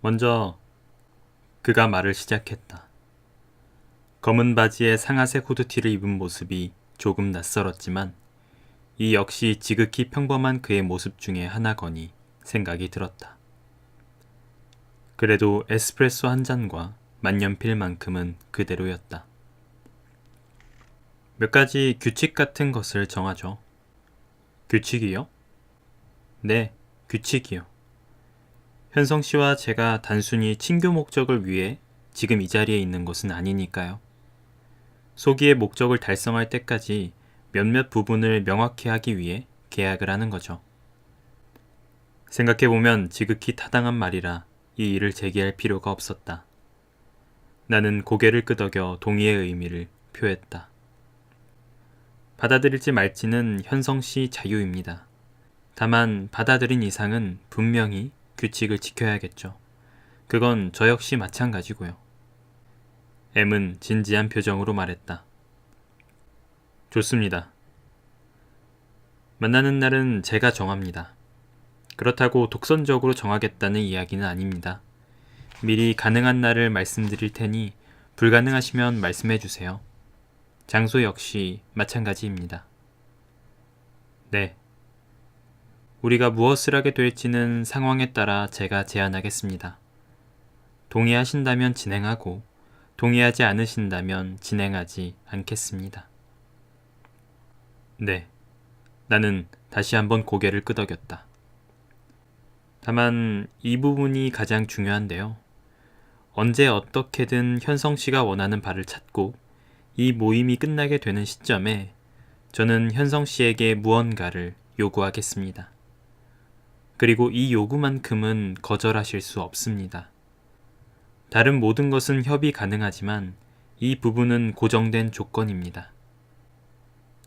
먼저 그가 말을 시작했다. 검은 바지에 상아색 후드티를 입은 모습이 조금 낯설었지만 이 역시 지극히 평범한 그의 모습 중에 하나거니 생각이 들었다. 그래도 에스프레소 한 잔과 만년필만큼은 그대로였다. 몇 가지 규칙 같은 것을 정하죠. 규칙이요? 네, 규칙이요. 현성 씨와 제가 단순히 친교 목적을 위해 지금 이 자리에 있는 것은 아니니까요. 소기의 목적을 달성할 때까지 몇몇 부분을 명확히 하기 위해 계약을 하는 거죠. 생각해보면 지극히 타당한 말이라 이 일을 제기할 필요가 없었다. 나는 고개를 끄덕여 동의의 의미를 표했다. 받아들일지 말지는 현성 씨 자유입니다. 다만 받아들인 이상은 분명히 규칙을 지켜야겠죠. 그건 저 역시 마찬가지고요. M은 진지한 표정으로 말했다. 좋습니다. 만나는 날은 제가 정합니다. 그렇다고 독선적으로 정하겠다는 이야기는 아닙니다. 미리 가능한 날을 말씀드릴 테니 불가능하시면 말씀해 주세요. 장소 역시 마찬가지입니다. 네. 우리가 무엇을 하게 될지는 상황에 따라 제가 제안하겠습니다. 동의하신다면 진행하고 동의하지 않으신다면 진행하지 않겠습니다. 네. 나는 다시 한번 고개를 끄덕였다. 다만 이 부분이 가장 중요한데요. 언제 어떻게든 현성 씨가 원하는 바를 찾고 이 모임이 끝나게 되는 시점에 저는 현성 씨에게 무언가를 요구하겠습니다. 그리고 이 요구만큼은 거절하실 수 없습니다. 다른 모든 것은 협의 가능하지만 이 부분은 고정된 조건입니다.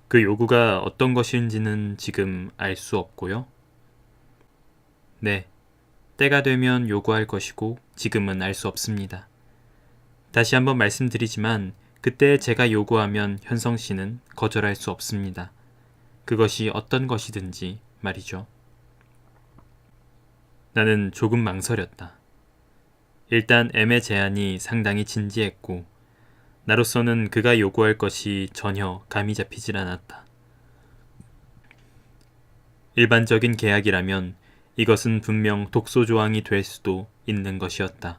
그 요구가 어떤 것인지는 지금 알 수 없고요. 네, 때가 되면 요구할 것이고 지금은 알 수 없습니다. 다시 한번 말씀드리지만 그때 제가 요구하면 현성 씨는 거절할 수 없습니다. 그것이 어떤 것이든지 말이죠. 나는 조금 망설였다. 일단 M의 제안이 상당히 진지했고 나로서는 그가 요구할 것이 전혀 감이 잡히질 않았다. 일반적인 계약이라면 이것은 분명 독소 조항이 될 수도 있는 것이었다.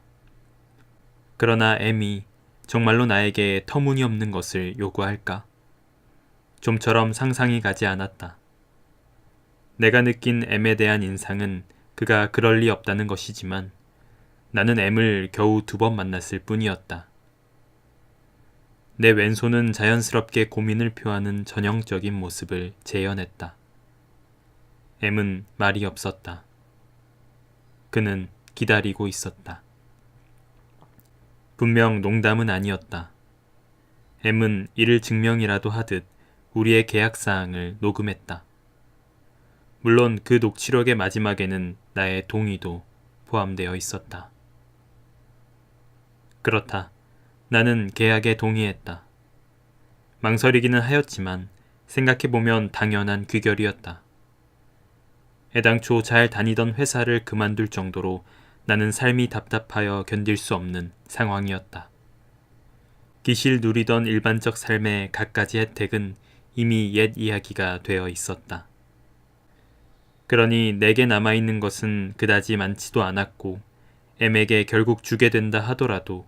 그러나 M이 정말로 나에게 터무니없는 것을 요구할까? 좀처럼 상상이 가지 않았다. 내가 느낀 M에 대한 인상은 그가 그럴 리 없다는 것이지만 나는 M을 겨우 2번 만났을 뿐이었다. 내 왼손은 자연스럽게 고민을 표하는 전형적인 모습을 재현했다. M은 말이 없었다. 그는 기다리고 있었다. 분명 농담은 아니었다. M은 이를 증명이라도 하듯 우리의 계약사항을 녹음했다. 물론 그 녹취록의 마지막에는 나의 동의도 포함되어 있었다. 그렇다. 나는 계약에 동의했다. 망설이기는 하였지만 생각해보면 당연한 귀결이었다. 애당초 잘 다니던 회사를 그만둘 정도로 나는 삶이 답답하여 견딜 수 없는 상황이었다. 기실 누리던 일반적 삶의 갖가지 혜택은 이미 옛 이야기가 되어 있었다. 그러니 내게 남아있는 것은 그다지 많지도 않았고 M에게 결국 주게 된다 하더라도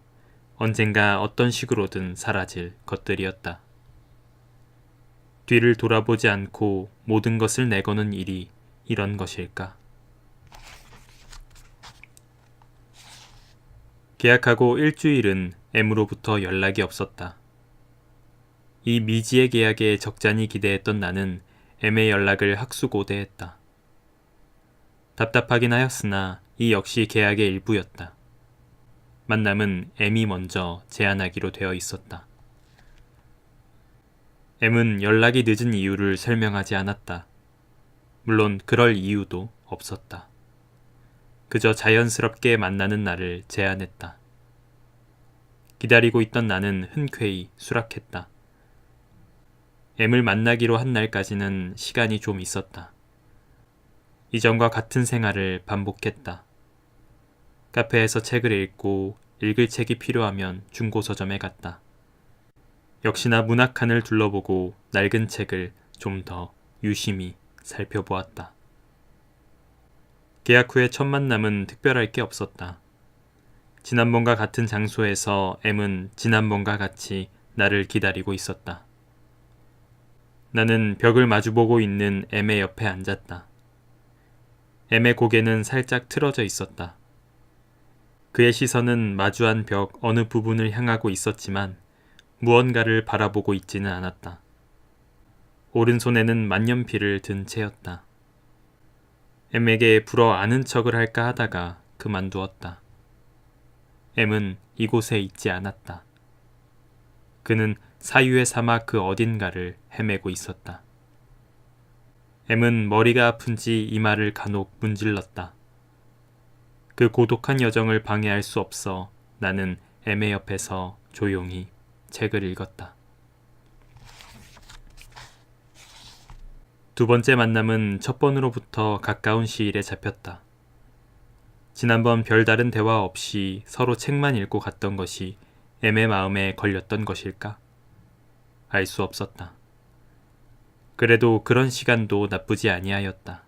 언젠가 어떤 식으로든 사라질 것들이었다. 뒤를 돌아보지 않고 모든 것을 내거는 일이 이런 것일까? 계약하고 일주일은 M으로부터 연락이 없었다. 이 미지의 계약에 적잖이 기대했던 나는 M의 연락을 학수고대했다. 답답하긴 하였으나 이 역시 계약의 일부였다. 만남은 M이 먼저 제안하기로 되어 있었다. M은 연락이 늦은 이유를 설명하지 않았다. 물론 그럴 이유도 없었다. 그저 자연스럽게 만나는 날을 제안했다. 기다리고 있던 나는 흔쾌히 수락했다. M을 만나기로 한 날까지는 시간이 좀 있었다. 이전과 같은 생활을 반복했다. 카페에서 책을 읽고 읽을 책이 필요하면 중고서점에 갔다. 역시나 문학칸을 둘러보고 낡은 책을 좀 더 유심히 살펴보았다. 계약 후의 첫 만남은 특별할 게 없었다. 지난번과 같은 장소에서 M은 지난번과 같이 나를 기다리고 있었다. 나는 벽을 마주보고 있는 M의 옆에 앉았다. M의 고개는 살짝 틀어져 있었다. 그의 시선은 마주한 벽 어느 부분을 향하고 있었지만 무언가를 바라보고 있지는 않았다. 오른손에는 만년필을 든 채였다. M에게 불어 아는 척을 할까 하다가 그만두었다. M은 이곳에 있지 않았다. 그는 사유의 사막 그 어딘가를 헤매고 있었다. M은 머리가 아픈지 이마를 간혹 문질렀다. 그 고독한 여정을 방해할 수 없어 나는 M의 옆에서 조용히 책을 읽었다. 두 번째 만남은 첫 번으로부터 가까운 시일에 잡혔다. 지난번 별다른 대화 없이 서로 책만 읽고 갔던 것이 M의 마음에 걸렸던 것일까? 알 수 없었다. 그래도 그런 시간도 나쁘지 아니하였다.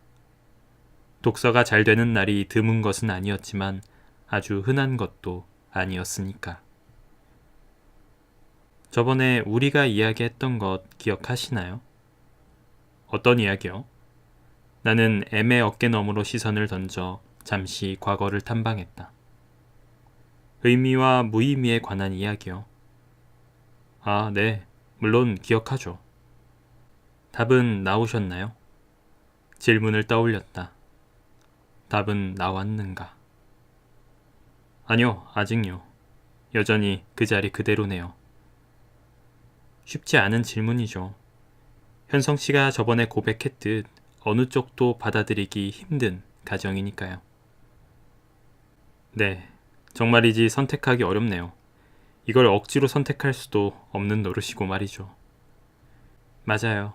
독서가 잘 되는 날이 드문 것은 아니었지만 아주 흔한 것도 아니었으니까. 저번에 우리가 이야기했던 것 기억하시나요? 어떤 이야기요? 나는 M의 어깨너머로 시선을 던져 잠시 과거를 탐방했다. 의미와 무의미에 관한 이야기요. 아, 네. 물론 기억하죠. 답은 나오셨나요? 질문을 떠올렸다. 답은 나왔는가? 아니요, 아직요. 여전히 그 자리 그대로네요. 쉽지 않은 질문이죠. 현성 씨가 저번에 고백했듯 어느 쪽도 받아들이기 힘든 가정이니까요. 네, 정말이지 선택하기 어렵네요. 이걸 억지로 선택할 수도 없는 노릇이고 말이죠. 맞아요.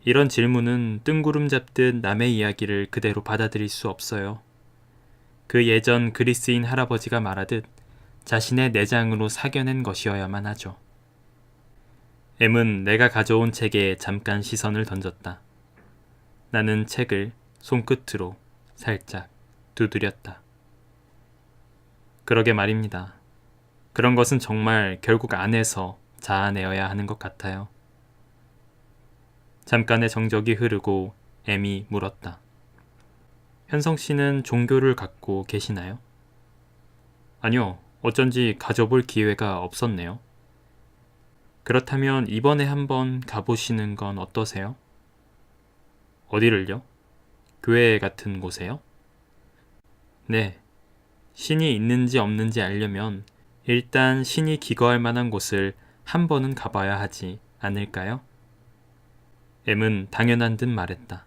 이런 질문은 뜬구름 잡듯 남의 이야기를 그대로 받아들일 수 없어요. 그 예전 그리스인 할아버지가 말하듯 자신의 내장으로 사겨낸 것이어야만 하죠. M은 내가 가져온 책에 잠깐 시선을 던졌다. 나는 책을 손끝으로 살짝 두드렸다. 그러게 말입니다. 그런 것은 정말 결국 안에서 자아내어야 하는 것 같아요. 잠깐의 정적이 흐르고 M이 물었다. 현성 씨는 종교를 갖고 계시나요? 아니요, 어쩐지 가져볼 기회가 없었네요. 그렇다면 이번에 한번 가보시는 건 어떠세요? 어디를요? 교회 같은 곳에요? 네. 신이 있는지 없는지 알려면 일단 신이 기거할 만한 곳을 한 번은 가봐야 하지 않을까요? M은 당연한 듯 말했다.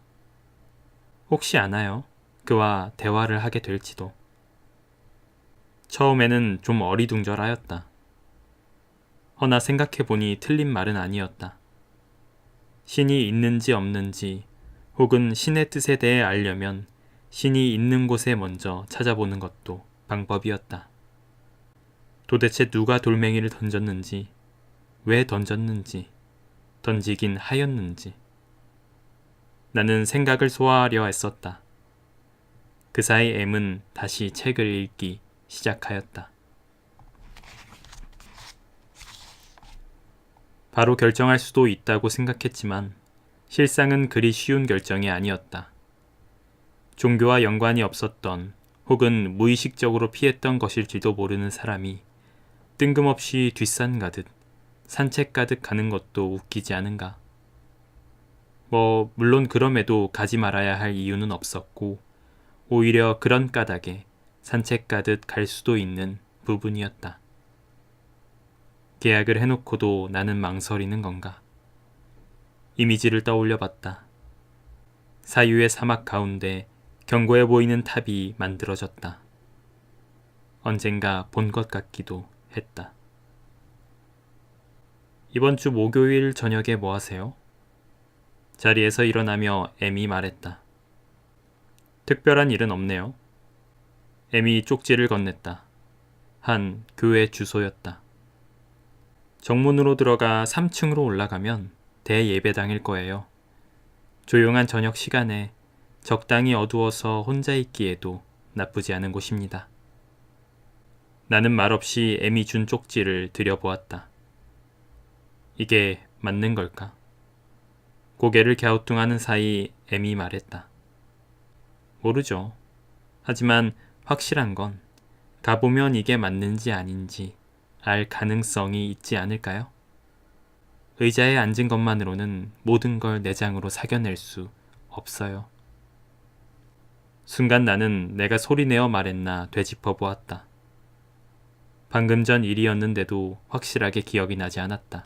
혹시 아나요? 그와 대화를 하게 될지도. 처음에는 좀 어리둥절하였다. 허나 생각해보니 틀린 말은 아니었다. 신이 있는지 없는지 혹은 신의 뜻에 대해 알려면 신이 있는 곳에 먼저 찾아보는 것도 방법이었다. 도대체 누가 돌멩이를 던졌는지, 왜 던졌는지, 던지긴 하였는지. 나는 생각을 소화하려 애썼다. 그 사이 M은 다시 책을 읽기 시작하였다. 바로 결정할 수도 있다고 생각했지만 실상은 그리 쉬운 결정이 아니었다. 종교와 연관이 없었던 혹은 무의식적으로 피했던 것일지도 모르는 사람이 뜬금없이 뒷산 가듯 산책 가득 가는 것도 웃기지 않은가. 물론 그럼에도 가지 말아야 할 이유는 없었고 오히려 그런 까닭에 산책 가듯 갈 수도 있는 부분이었다. 계약을 해놓고도 나는 망설이는 건가. 이미지를 떠올려 봤다. 사유의 사막 가운데 견고해 보이는 탑이 만들어졌다. 언젠가 본 것 같기도 했다. 이번 주 목요일 저녁에 뭐 하세요? 자리에서 일어나며 M이 말했다. 특별한 일은 없네요. M이 쪽지를 건넸다. 한 교회 주소였다. 정문으로 들어가 3층으로 올라가면 대예배당일 거예요. 조용한 저녁 시간에 적당히 어두워서 혼자 있기에도 나쁘지 않은 곳입니다. 나는 말없이 M이 준 쪽지를 들여보았다. 이게 맞는 걸까? 고개를 갸우뚱하는 사이 M이 말했다. 모르죠. 하지만 확실한 건 가보면 이게 맞는지 아닌지 알 가능성이 있지 않을까요? 의자에 앉은 것만으로는 모든 걸 내장으로 사겨낼 수 없어요. 순간 나는 내가 소리내어 말했나 되짚어 보았다. 방금 전 일이었는데도 확실하게 기억이 나지 않았다.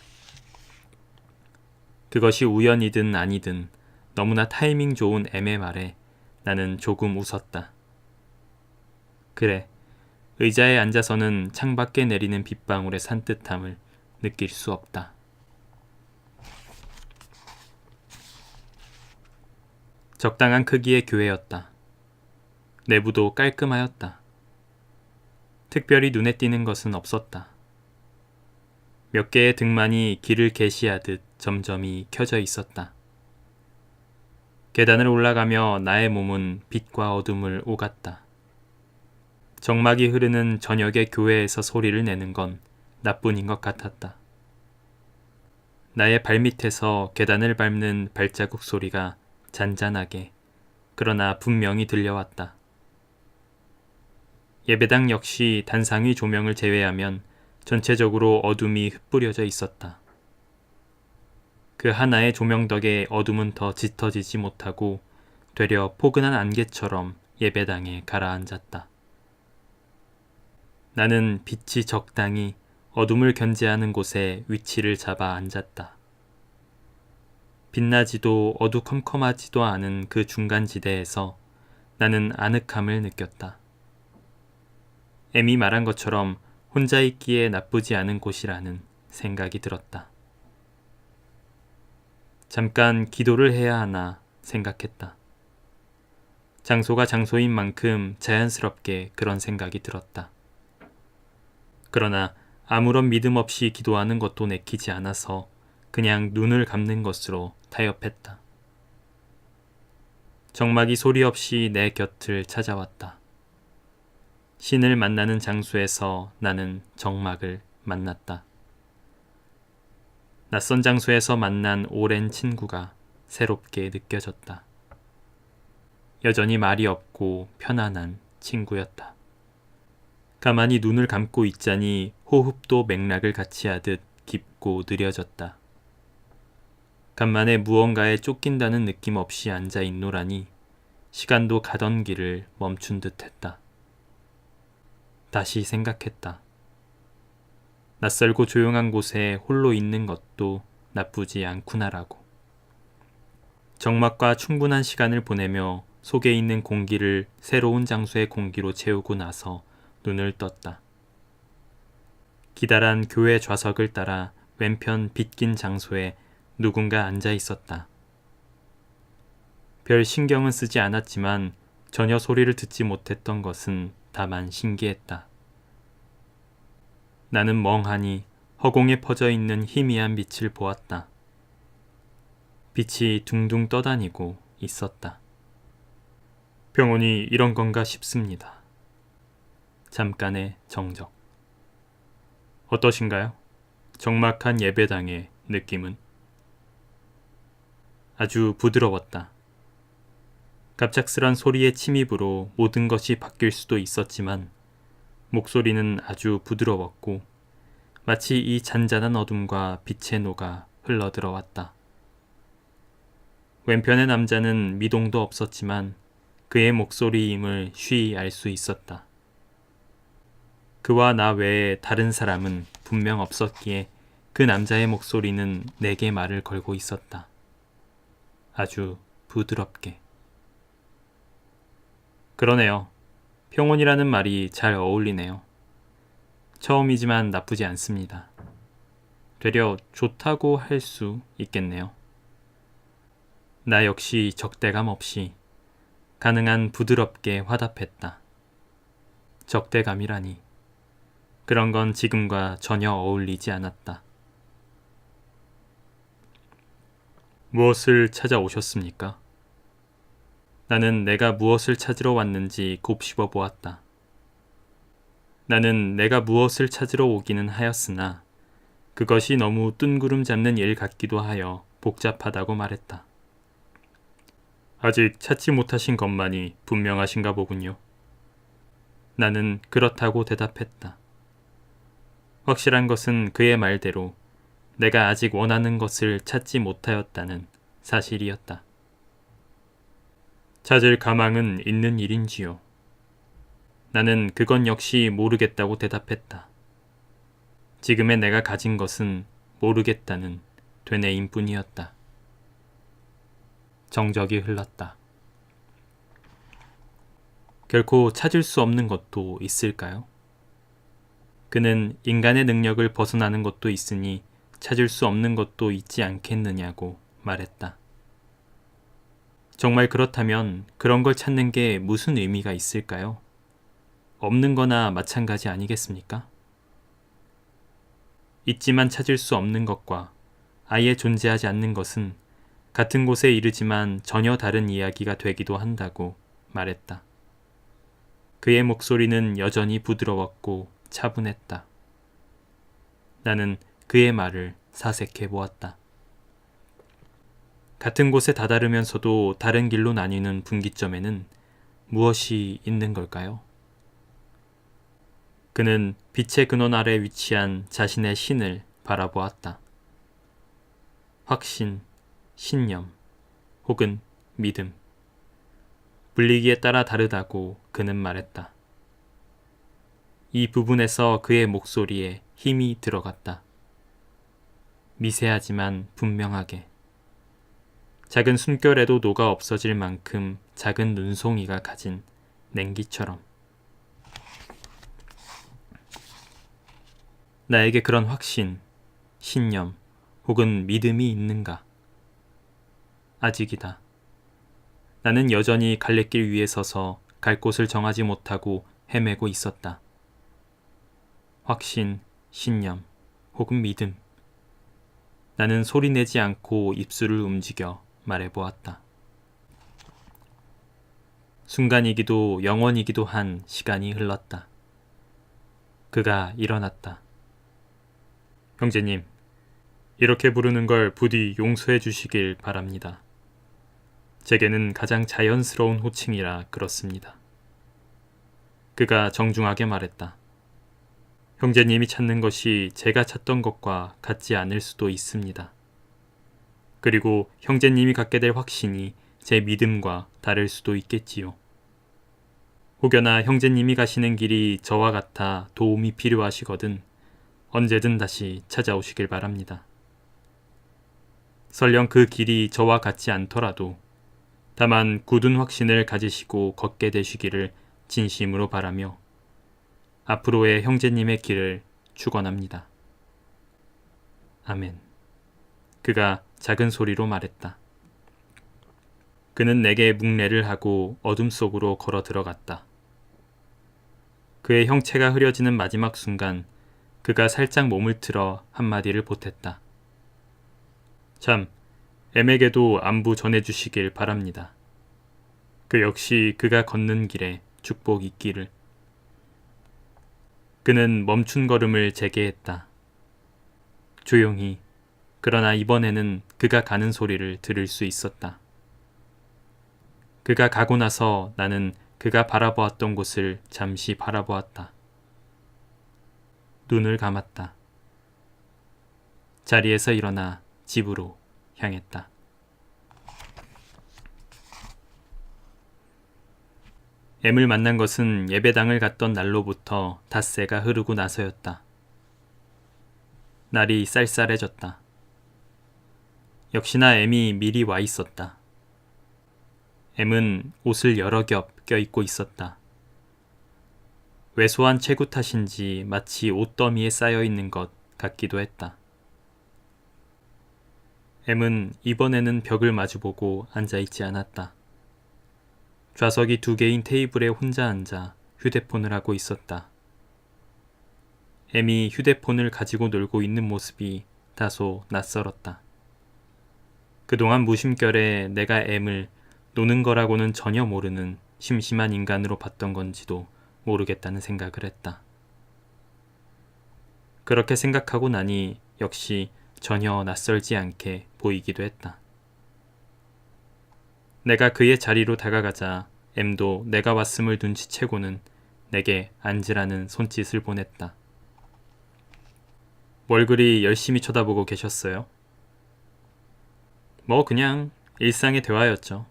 그것이 우연이든 아니든 너무나 타이밍 좋은 M의 말에 나는 조금 웃었다. 그래, 의자에 앉아서는 창밖에 내리는 빗방울의 산뜻함을 느낄 수 없다. 적당한 크기의 교회였다. 내부도 깔끔하였다. 특별히 눈에 띄는 것은 없었다. 몇 개의 등만이 길을 게시하듯 점점이 켜져 있었다. 계단을 올라가며 나의 몸은 빛과 어둠을 오갔다. 정막이 흐르는 저녁의 교회에서 소리를 내는 건 나뿐인 것 같았다. 나의 발밑에서 계단을 밟는 발자국 소리가 잔잔하게 그러나 분명히 들려왔다. 예배당 역시 단상위 조명을 제외하면 전체적으로 어둠이 흩뿌려져 있었다. 그 하나의 조명 덕에 어둠은 더 짙어지지 못하고 되려 포근한 안개처럼 예배당에 가라앉았다. 나는 빛이 적당히 어둠을 견제하는 곳에 위치를 잡아 앉았다. 빛나지도 어두컴컴하지도 않은 그 중간지대에서 나는 아늑함을 느꼈다. M이 말한 것처럼 혼자 있기에 나쁘지 않은 곳이라는 생각이 들었다. 잠깐 기도를 해야 하나 생각했다. 장소가 장소인 만큼 자연스럽게 그런 생각이 들었다. 그러나 아무런 믿음 없이 기도하는 것도 내키지 않아서 그냥 눈을 감는 것으로 타협했다. 정막이 소리 없이 내 곁을 찾아왔다. 신을 만나는 장소에서 나는 정막을 만났다. 낯선 장소에서 만난 오랜 친구가 새롭게 느껴졌다. 여전히 말이 없고 편안한 친구였다. 가만히 눈을 감고 있자니 호흡도 맥락을 같이 하듯 깊고 느려졌다. 간만에 무언가에 쫓긴다는 느낌 없이 앉아 있노라니 시간도 가던 길을 멈춘 듯 했다. 다시 생각했다. 낯설고 조용한 곳에 홀로 있는 것도 나쁘지 않구나라고. 정막과 충분한 시간을 보내며 속에 있는 공기를 새로운 장소의 공기로 채우고 나서 눈을 떴다. 기다란 교회 좌석을 따라 왼편 빗긴 장소에 누군가 앉아 있었다. 별 신경은 쓰지 않았지만 전혀 소리를 듣지 못했던 것은 다만 신기했다. 나는 멍하니 허공에 퍼져 있는 희미한 빛을 보았다. 빛이 둥둥 떠다니고 있었다. 병원이 이런 건가 싶습니다. 잠깐의 정적. 어떠신가요? 적막한 예배당의 느낌은? 아주 부드러웠다. 갑작스런 소리의 침입으로 모든 것이 바뀔 수도 있었지만 목소리는 아주 부드러웠고 마치 이 잔잔한 어둠과 빛에 녹아 흘러들어왔다. 왼편의 남자는 미동도 없었지만 그의 목소리임을 쉬이 알 수 있었다. 그와 나 외에 다른 사람은 분명 없었기에 그 남자의 목소리는 내게 말을 걸고 있었다. 아주 부드럽게. 그러네요. 평온이라는 말이 잘 어울리네요. 처음이지만 나쁘지 않습니다. 되려 좋다고 할 수 있겠네요. 나 역시 적대감 없이 가능한 부드럽게 화답했다. 적대감이라니. 그런 건 지금과 전혀 어울리지 않았다. 무엇을 찾아오셨습니까? 나는 내가 무엇을 찾으러 왔는지 곱씹어 보았다. 나는 내가 무엇을 찾으러 오기는 하였으나 그것이 너무 뜬구름 잡는 일 같기도 하여 복잡하다고 말했다. 아직 찾지 못하신 것만이 분명하신가 보군요. 나는 그렇다고 대답했다. 확실한 것은 그의 말대로 내가 아직 원하는 것을 찾지 못하였다는 사실이었다. 찾을 가망은 있는 일인지요? 나는 그건 역시 모르겠다고 대답했다. 지금의 내가 가진 것은 모르겠다는 되뇌임 뿐이었다. 정적이 흘렀다. 결코 찾을 수 없는 것도 있을까요? 그는 인간의 능력을 벗어나는 것도 있으니 찾을 수 없는 것도 있지 않겠느냐고 말했다. 정말 그렇다면 그런 걸 찾는 게 무슨 의미가 있을까요? 없는 거나 마찬가지 아니겠습니까? 있지만 찾을 수 없는 것과 아예 존재하지 않는 것은 같은 곳에 이르지만 전혀 다른 이야기가 되기도 한다고 말했다. 그의 목소리는 여전히 부드러웠고 차분했다. 나는 그의 말을 사색해 보았다. 같은 곳에 다다르면서도 다른 길로 나뉘는 분기점에는 무엇이 있는 걸까요? 그는 빛의 근원 아래 위치한 자신의 신을 바라보았다. 확신, 신념, 혹은 믿음. 불리기에 따라 다르다고 그는 말했다. 이 부분에서 그의 목소리에 힘이 들어갔다. 미세하지만 분명하게. 작은 숨결에도 녹아 없어질 만큼 작은 눈송이가 가진 냉기처럼. 나에게 그런 확신, 신념, 혹은 믿음이 있는가? 아직이다. 나는 여전히 갈래길 위에 서서 갈 곳을 정하지 못하고 헤매고 있었다. 확신, 신념, 혹은 믿음. 나는 소리내지 않고 입술을 움직여 말해보았다. 순간이기도 영원이기도 한 시간이 흘렀다. 그가 일어났다. 형제님, 이렇게 부르는 걸 부디 용서해 주시길 바랍니다. 제게는 가장 자연스러운 호칭이라 그렇습니다. 그가 정중하게 말했다. 형제님이 찾는 것이 제가 찾던 것과 같지 않을 수도 있습니다. 그리고 형제님이 갖게 될 확신이 제 믿음과 다를 수도 있겠지요. 혹여나 형제님이 가시는 길이 저와 같아 도움이 필요하시거든 언제든 다시 찾아오시길 바랍니다. 설령 그 길이 저와 같지 않더라도 다만 굳은 확신을 가지시고 걷게 되시기를 진심으로 바라며 앞으로의 형제님의 길을 축원합니다. 아멘. 그가 작은 소리로 말했다. 그는 내게 묵례를 하고 어둠 속으로 걸어 들어갔다. 그의 형체가 흐려지는 마지막 순간 그가 살짝 몸을 틀어 한마디를 보탰다. 참, M에게도 안부 전해주시길 바랍니다. 그 역시 그가 걷는 길에 축복 있기를. 그는 멈춘 걸음을 재개했다. 조용히, 그러나 이번에는 그가 가는 소리를 들을 수 있었다. 그가 가고 나서 나는 그가 바라보았던 곳을 잠시 바라보았다. 눈을 감았다. 자리에서 일어나 집으로 향했다. M을 만난 것은 예배당을 갔던 날로부터 닷새가 흐르고 나서였다. 날이 쌀쌀해졌다. 역시나 M이 미리 와 있었다. M은 옷을 여러 겹 껴입고 있었다. 왜소한 체구 탓인지 마치 옷더미에 쌓여있는 것 같기도 했다. M은 이번에는 벽을 마주보고 앉아있지 않았다. 좌석이 2개인 테이블에 혼자 앉아 휴대폰을 하고 있었다. M이 휴대폰을 가지고 놀고 있는 모습이 다소 낯설었다. 그동안 무심결에 내가 M을 노는 거라고는 전혀 모르는 심심한 인간으로 봤던 건지도 모르겠다는 생각을 했다. 그렇게 생각하고 나니 역시 전혀 낯설지 않게 보이기도 했다. 내가 그의 자리로 다가가자 M도 내가 왔음을 눈치채고는 내게 앉으라는 손짓을 보냈다. 뭘 그리 열심히 쳐다보고 계셨어요? 뭐 그냥 일상의 대화였죠.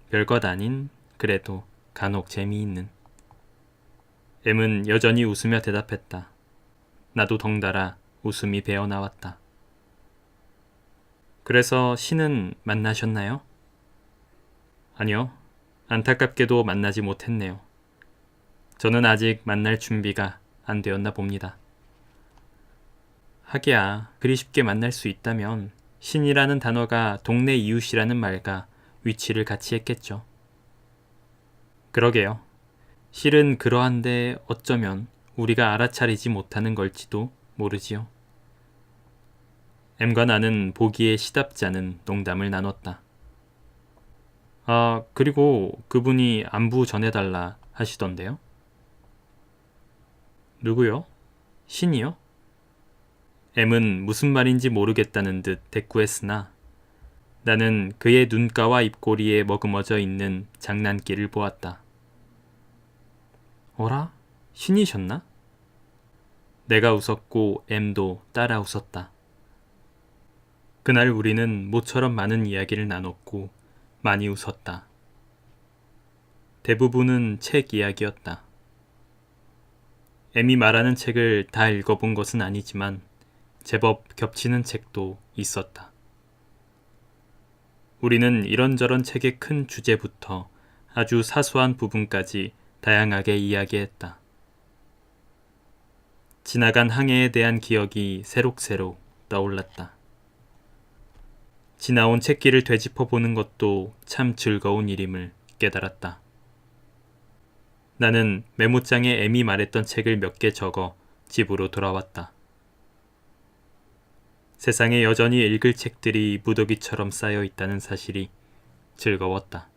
별것 아닌 그래도 간혹 재미있는. M은 여전히 웃으며 대답했다. 나도 덩달아 웃음이 배어나왔다. 그래서 신은 만나셨나요? 아니요. 안타깝게도 만나지 못했네요. 저는 아직 만날 준비가 안 되었나 봅니다. 하기야 그리 쉽게 만날 수 있다면 신이라는 단어가 동네 이웃이라는 말과 위치를 같이 했겠죠. 그러게요. 실은 그러한데 어쩌면 우리가 알아차리지 못하는 걸지도 모르지요. M과 나는 보기에 시답지 않은 농담을 나눴다. 아, 그리고 그분이 안부 전해달라 하시던데요? 누구요? 신이요? M은 무슨 말인지 모르겠다는 듯 대꾸했으나 나는 그의 눈가와 입꼬리에 머금어져 있는 장난기를 보았다. 어라? 신이셨나? 내가 웃었고 M도 따라 웃었다. 그날 우리는 모처럼 많은 이야기를 나눴고 많이 웃었다. 대부분은 책 이야기였다. M이 말하는 책을 다 읽어본 것은 아니지만 제법 겹치는 책도 있었다. 우리는 이런저런 책의 큰 주제부터 아주 사소한 부분까지 다양하게 이야기했다. 지나간 항해에 대한 기억이 새록새록 떠올랐다. 지나온 책길을 되짚어보는 것도 참 즐거운 일임을 깨달았다. 나는 메모장에 M이 말했던 책을 몇 개 적어 집으로 돌아왔다. 세상에 여전히 읽을 책들이 무더기처럼 쌓여 있다는 사실이 즐거웠다.